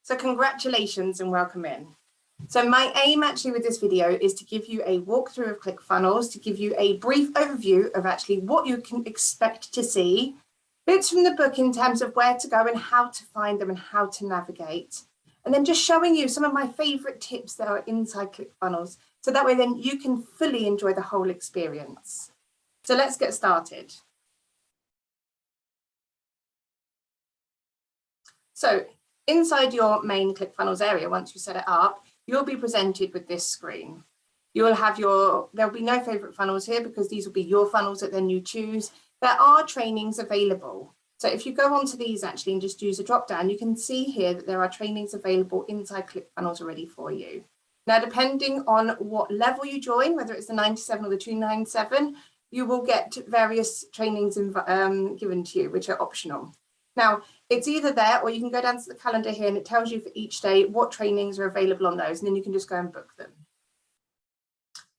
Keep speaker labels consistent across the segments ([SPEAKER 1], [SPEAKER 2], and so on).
[SPEAKER 1] So congratulations and welcome in. So my aim actually with this video is to give you a walkthrough of ClickFunnels, to give you a brief overview of actually what you can expect to see, bits from the book in terms of where to go and how to find them and how to navigate. And then just showing you some of my favorite tips that are inside ClickFunnels. So that way then you can fully enjoy the whole experience. So let's get started. So inside your main ClickFunnels area, once you set it up, you'll be presented with this screen. You'll have there'll be no favorite funnels here because these will be your funnels that then you choose. There are trainings available. So if you go onto these actually and just use a drop down, you can see here that there are trainings available inside ClickFunnels already for you. Now, depending on what level you join, whether it's the 97 or the 297, you will get various trainings given to you, which are optional. Now, it's either there or you can go down to the calendar here and it tells you for each day what trainings are available on those, and then you can just go and book them.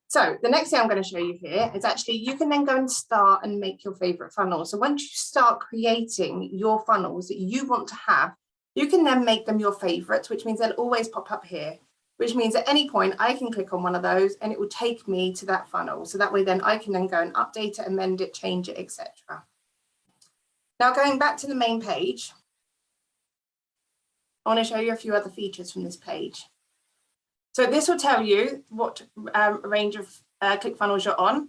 [SPEAKER 1] So the next thing I'm going to show you here is actually you can then go and start and make your favorite funnels. So once you start creating your funnels that you want to have, you can then make them your favorites, which means they'll always pop up here, which means at any point I can click on one of those and it will take me to that funnel. So that way then I can then go and update it, amend it, change it, etc. Now going back to the main page, I want to show you a few other features from this page. So this will tell you what range of ClickFunnels you're on.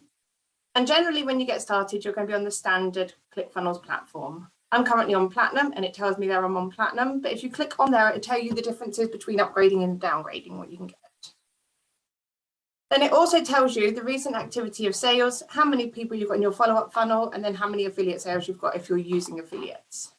[SPEAKER 1] And generally when you get started, you're going to be on the standard ClickFunnels platform. I'm currently on Platinum and it tells me there I'm on Platinum. But if you click on there, it'll tell you the differences between upgrading and downgrading, what you can get. Then it also tells you the recent activity of sales, how many people you've got in your follow-up funnel, and then how many affiliate sales you've got if you're using affiliates.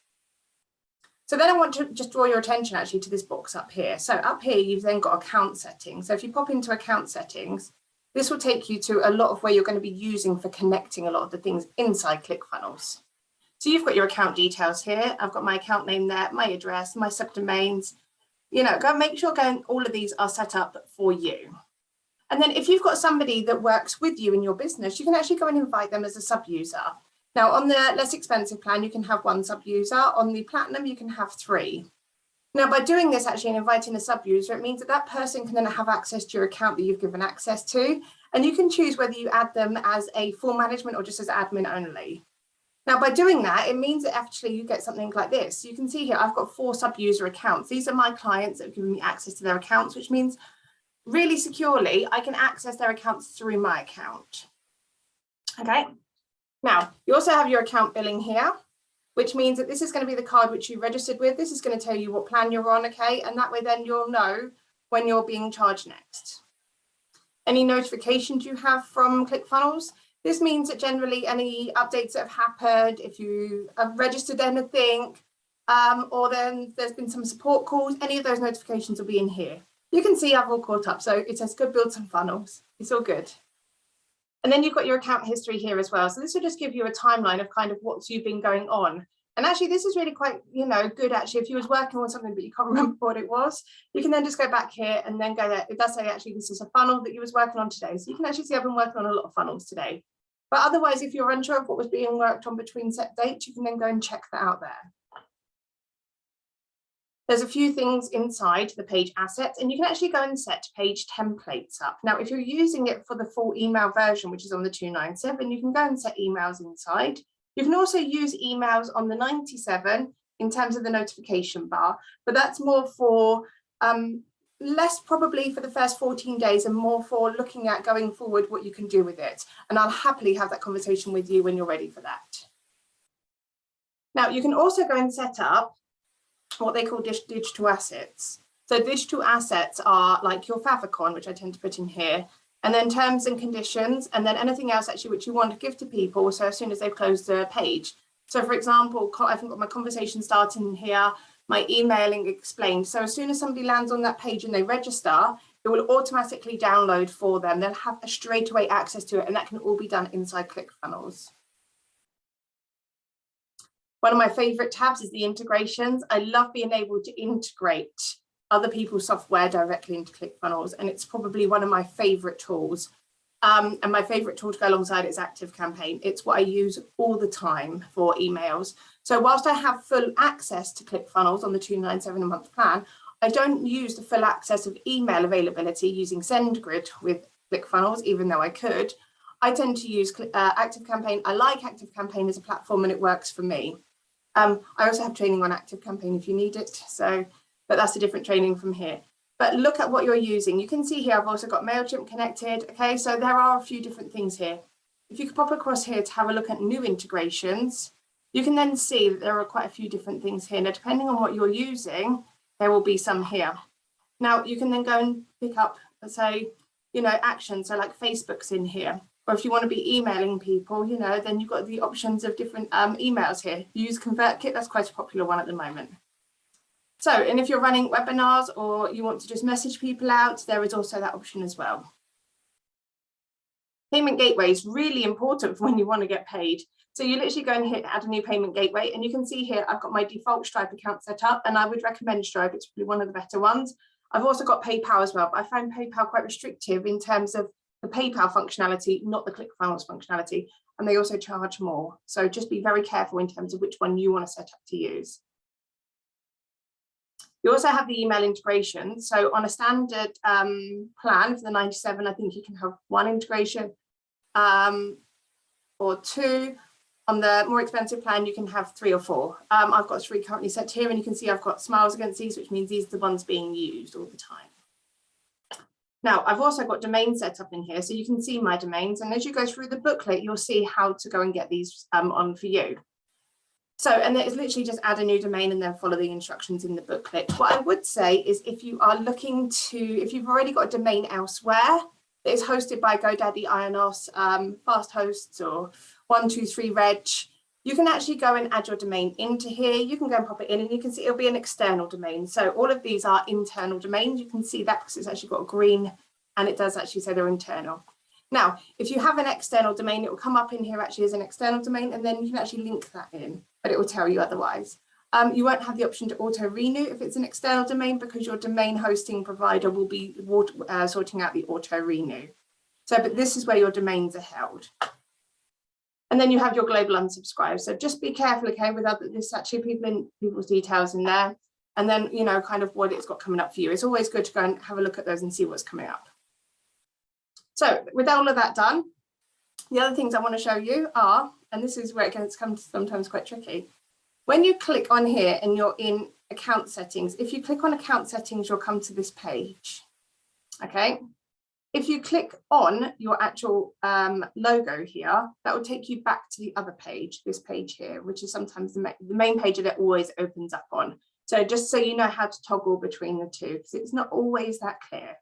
[SPEAKER 1] So then I want to just draw your attention actually to this box up here. So up here, you've then got account settings. So if you pop into account settings, this will take you to a lot of where you're going to be using for connecting a lot of the things inside ClickFunnels. So you've got your account details here. I've got my account name there, my address, my subdomains. You know, go make sure all of these are set up for you. And then if you've got somebody that works with you in your business, you can actually go and invite them as a sub-user. Now, on the less expensive plan, you can have one sub-user. On the Platinum, you can have 3. Now, by doing this actually and inviting a sub-user, it means that that person can then have access to your account that you've given access to. And you can choose whether you add them as a full management or just as admin only. Now, by doing that, it means that actually you get something like this. You can see here, I've got 4 sub-user accounts. These are my clients that have given me access to their accounts, which means really securely, I can access their accounts through my account. Okay. Now, you also have your account billing here, which means that this is going to be the card which you registered with. This is going to tell you what plan you're on, okay? And that way then you'll know when you're being charged next. Any notifications you have from ClickFunnels, this means that generally any updates that have happened, if you have registered anything, or then there's been some support calls, any of those notifications will be in here. You can see I've all caught up, so it says go build some funnels. It's all good. And then you've got your account history here as well. So this will just give you a timeline of kind of what's you've been going on. And actually, this is really quite, good actually. If you was working on something but you can't remember what it was, you can then just go back here and then go there. It does say actually this is a funnel that you was working on today. So you can actually see I've been working on a lot of funnels today. But otherwise, if you're unsure of what was being worked on between set dates, you can then go and check that out there. There's a few things inside the page assets, and you can actually go and set page templates up. Now, if you're using it for the full email version, which is on the 297, you can go and set emails inside. You can also use emails on the 97 in terms of the notification bar, but that's more for less probably for the first 14 days and more for looking at going forward what you can do with it. And I'll happily have that conversation with you when you're ready for that. Now, you can also go and set up what they call digital assets. So digital assets are like your favicon, which I tend to put in here, and then terms and conditions, and then anything else actually which you want to give to people. So as soon as they've closed the page. So for example, I've got my conversation starting here, my emailing explained. So as soon as somebody lands on that page and they register, it will automatically download for them. They'll have a straightaway access to it, and that can all be done inside ClickFunnels. One of my favorite tabs is the integrations. I love being able to integrate other people's software directly into ClickFunnels, and it's probably one of my favorite tools. And my favorite tool to go alongside it is ActiveCampaign. It's what I use all the time for emails. So whilst I have full access to ClickFunnels on the 297 a month plan, I don't use the full access of email availability using SendGrid with ClickFunnels, even though I could. I tend to use ActiveCampaign. I like ActiveCampaign as a platform and it works for me. I also have training on ActiveCampaign if you need it. So, but that's a different training from here. But look at what you're using. You can see here, I've also got MailChimp connected. Okay, so there are a few different things here. If you could pop across here to have a look at new integrations, you can then see that there are quite a few different things here. Now, depending on what you're using, there will be some here. Now, you can then go and pick up, say, you know, actions. So like Facebook's in here. Or if you want to be emailing people, you know, then you've got the options of different emails here. Use ConvertKit, that's quite a popular one at the moment. So, and if you're running webinars or you want to just message people out, there is also that option as well. Payment gateway is really important for when you want to get paid. So you literally go and hit add a new payment gateway, and you can see here I've got my default Stripe account set up, and I would recommend Stripe. It's probably one of the better ones. I've also got PayPal as well, but I find PayPal quite restrictive in terms of the PayPal functionality, not the ClickFunnels functionality, and they also charge more. So just be very careful in terms of which one you want to set up to use. You also have the email integration. So on a standard plan for the 97, I think you can have one integration or two. On the more expensive plan, you can have 3 or 4. I've got 3 currently set here, and you can see I've got smiles against these, which means these are the ones being used all the time. Now, I've also got domains set up in here, so you can see my domains. And as you go through the booklet, you'll see how to go and get these on for you. So, and it's literally just add a new domain and then follow the instructions in the booklet. What I would say is if you are looking to, if you've already got a domain elsewhere that is hosted by GoDaddy, Ionos, Fast Hosts, or 123reg, you can actually go and add your domain into here. You can go and pop it in, and you can see it'll be an external domain. So all of these are internal domains. You can see that because it's actually got a green, and it does actually say they're internal. Now, if you have an external domain, it will come up in here actually as an external domain, and then you can actually link that in, but it will tell you otherwise. You won't have the option to auto renew if it's an external domain, because your domain hosting provider will be sorting out the auto renew. So, but this is where your domains are held. And then you have your global unsubscribe. So just be careful, okay, with this actually people's details in there. And then, you know, kind of what it's got coming up for you. It's always good to go and have a look at those and see what's coming up. So with all of that done, the other things I want to show you are, and this is where it gets sometimes quite tricky. When you click on here and you're in account settings, if you click on account settings, you'll come to this page. Okay. If you click on your actual logo here, that will take you back to the other page, this page here, which is sometimes the main page that it always opens up on. So just so you know how to toggle between the two, because it's not always that clear.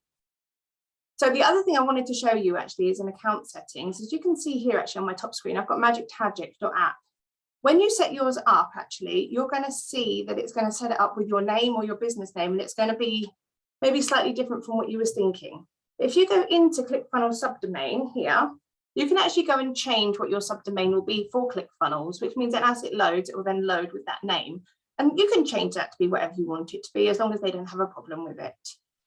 [SPEAKER 1] So the other thing I wanted to show you actually is in account settings. As you can see here actually on my top screen, I've got magictagic.app. When you set yours up, actually, you're going to see that it's going to set it up with your name or your business name, and it's going to be maybe slightly different from what you was thinking. If you go into ClickFunnels subdomain here, you can actually go and change what your subdomain will be for ClickFunnels, which means that as it loads, it will then load with that name. And you can change that to be whatever you want it to be, as long as they don't have a problem with it.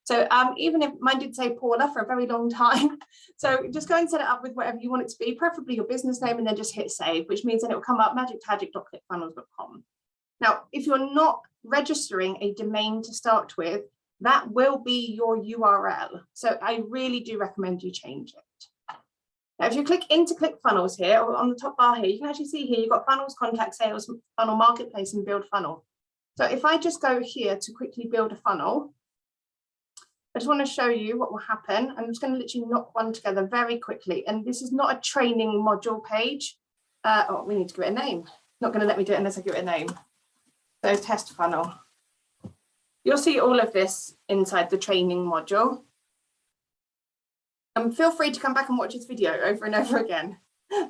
[SPEAKER 1] So even if mine did say Paula for a very long time, so just go and set it up with whatever you want it to be, preferably your business name, and then just hit save, which means then it will come up magictagic.clickfunnels.com. Now, if you're not registering a domain to start with, that will be your URL. So I really do recommend you change it. Now, if you click into ClickFunnels here, or on the top bar here, you can actually see here, you've got funnels, contact, sales, funnel, marketplace, and build funnel. So if I just go here to quickly build a funnel, I just want to show you what will happen. I'm just going to literally knock one together very quickly. And this is not a training module page. Oh, we need to give it a name. Not going to let me do it unless I give it a name. So test funnel. You'll see all of this inside the training module. And feel free to come back and watch this video over and over again.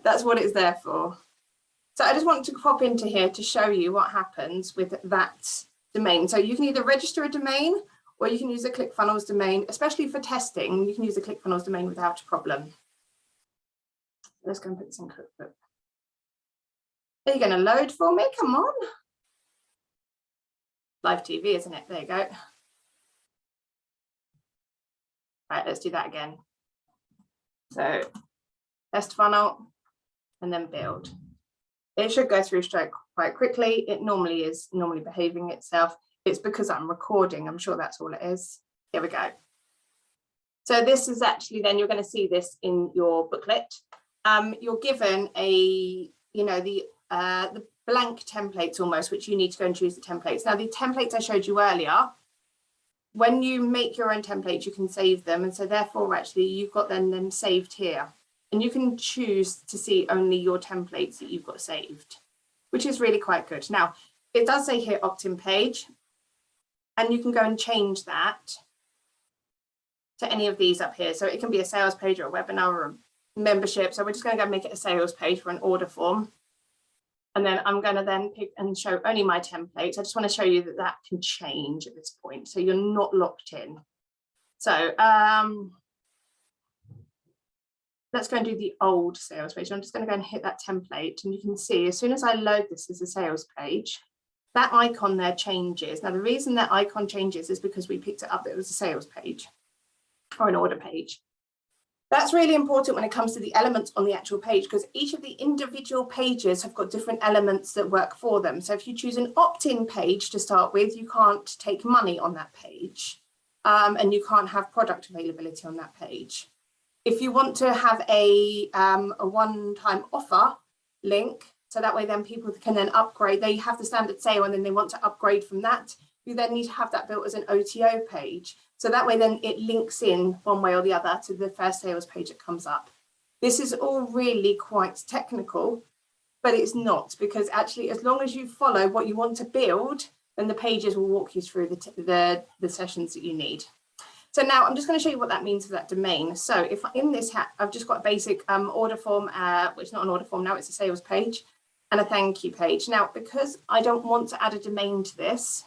[SPEAKER 1] That's what it's there for. So I just want to pop into here to show you what happens with that domain. So you can either register a domain, or you can use a ClickFunnels domain, especially for testing. You can use a ClickFunnels domain without a problem. Let's go and put this in ClickBook. Are you going to load for me? Come on. Live TV, isn't it? There you go. Right, let's do that again. So test funnel and then build. It should go through Stripe quite quickly. It normally is behaving itself. It's because I'm recording. I'm sure that's all it is. Here we go. So this is actually, then you're going to see this in your booklet. You're given a, the blank templates almost, which you need to go and choose the templates. Now, the templates I showed you earlier, when you make your own templates, you can save them. And so therefore, actually, you've got them saved here. And you can choose to see only your templates that you've got saved, which is really quite good. Now, it does say here opt-in page, and you can go and change that to any of these up here. So it can be a sales page or a webinar or a membership. So we're just going to go make it a sales page for an order form. And then I'm going to then pick and show only my templates. I just want to show you that that can change at this point, so you're not locked in. So let's go and do the old sales page. I'm just going to go and hit that template, and you can see as soon as I load this as a sales page, that icon there changes. Now, the reason that icon changes is because we picked it up that it was a sales page or an order page. That's really important when it comes to the elements on the actual page, because each of the individual pages have got different elements that work for them. So if you choose an opt-in page to start with, you can't take money on that page, and you can't have product availability on that page. If you want to have a one-time offer link, so that way then people can then upgrade, they have the standard sale and then they want to upgrade from that, you then need to have that built as an OTO page. So that way then it links in one way or the other to the first sales page that comes up. This is all really quite technical, but it's not, because actually as long as you follow what you want to build, then the pages will walk you through the sessions that you need. So now I'm just going to show you what that means for that domain. So if in this hat, I've just got a basic order form, which is not an order form now, it's a sales page and a thank you page. Now, because I don't want to add a domain to this,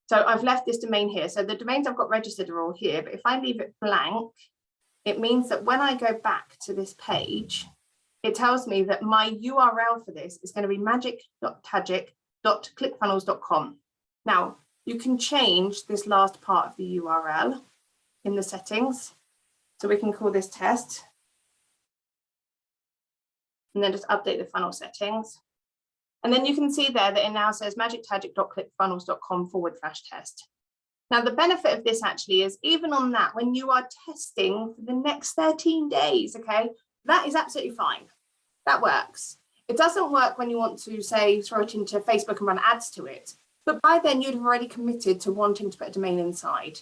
[SPEAKER 1] so I've left this domain here. So the domains I've got registered are all here, but if I leave it blank, it means that when I go back to this page, it tells me that my URL for this is going to be magic.tagic.clickfunnels.com. Now, you can change this last part of the URL in the settings. So we can call this test, and then just update the funnel settings. And then you can see there that it now says magictagic.clickfunnels.com/test. Now, the benefit of this actually is even on that, when you are testing for the next 13 days, okay, that is absolutely fine. That works. It doesn't work when you want to, say, throw it into Facebook and run ads to it. But by then, you'd have already committed to wanting to put a domain inside.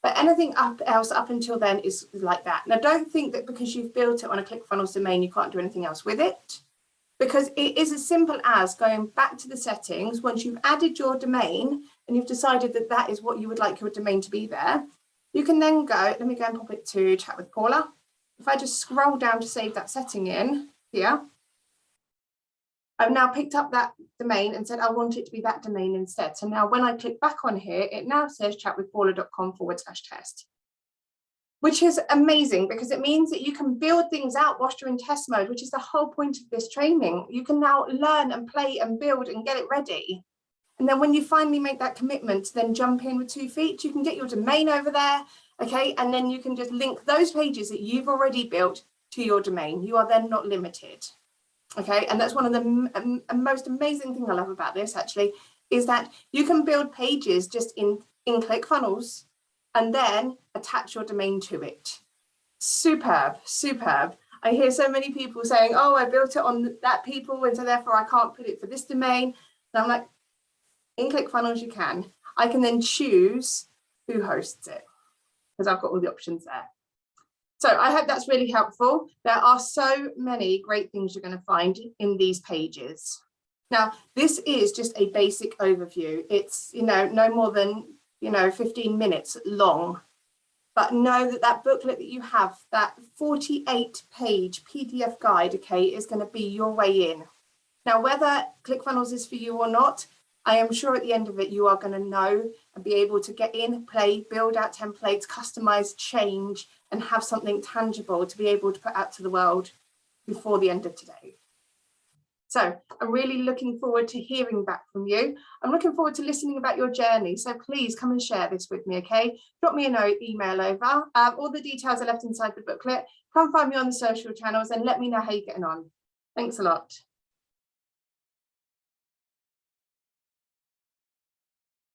[SPEAKER 1] But anything else up until then is like that. Now, don't think that because you've built it on a ClickFunnels domain, you can't do anything else with it. Because it is as simple as going back to the settings. Once you've added your domain and you've decided that that is what you would like your domain to be there, you can then go, let me go and pop it to chat with Paula. If I just scroll down to save that setting in here, I've now picked up that domain and said I want it to be that domain instead. So now when I click back on here, it now says chatwithpaula.com/test. Which is amazing because it means that you can build things out whilst you're in test mode, which is the whole point of this training. You can now learn and play and build and get it ready. And then when you finally make that commitment to then jump in with 2 feet, you can get your domain over there, okay? And then you can just link those pages that you've already built to your domain. You are then not limited, okay? And that's one of the most amazing thing I love about this actually, is that you can build pages just in ClickFunnels and then attach your domain to it. Superb, superb. I hear so many people saying, oh, I built it on that people, and so therefore I can't put it for this domain. And I'm like, in ClickFunnels you can. I can then choose who hosts it because I've got all the options there. So I hope that's really helpful. There are so many great things you're going to find in these pages. Now, this is just a basic overview. It's, no more than 15 minutes long, but know that that booklet that you have, that 48-page PDF guide, okay, is going to be your way in. Now, whether ClickFunnels is for you or not, I am sure at the end of it, you are going to know and be able to get in, play, build out templates, customize, change, and have something tangible to be able to put out to the world before the end of today. So I'm really looking forward to hearing back from you. I'm looking forward to listening about your journey. So please come and share this with me, okay? Drop me a note, email over. All the details are left inside the booklet. Come find me on the social channels and let me know how you're getting on. Thanks a lot.